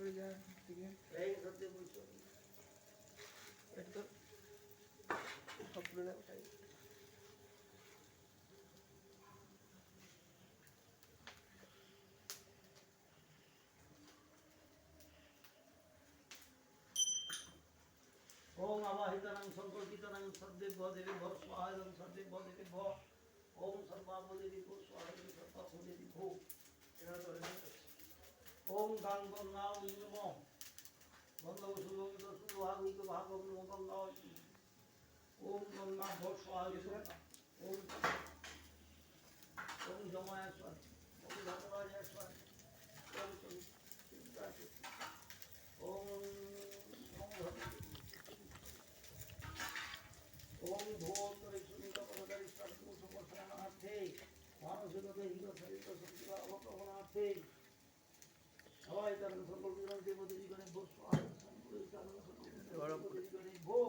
ओम आवाहितानां संकल्पितानां सद्देव देवी भव स्वाहायं सद्देव देवी भव ओम सर्वाभूदेवी भव स्वाहायं सर्वाभूदेवी भव ओम गांगं नाम नमो गंगा सुलोक सुलोहागुक भागं नमो गंगा ओम गंगा भव स्वाहायं ओम ओम जमाय स्वाहा ओम धर्मराज स्वाहा ओम ओम भूतरे सुनिता पदकारी सर्व समर्थनार्थे मानसिकते हित शरीर संस्कार अवकरणार्थे हवाई तरंग संकल्पित देवदेवी गणे भो स्वाहा संकल्पित तरंग संकल्पित देवदेवी गणे भो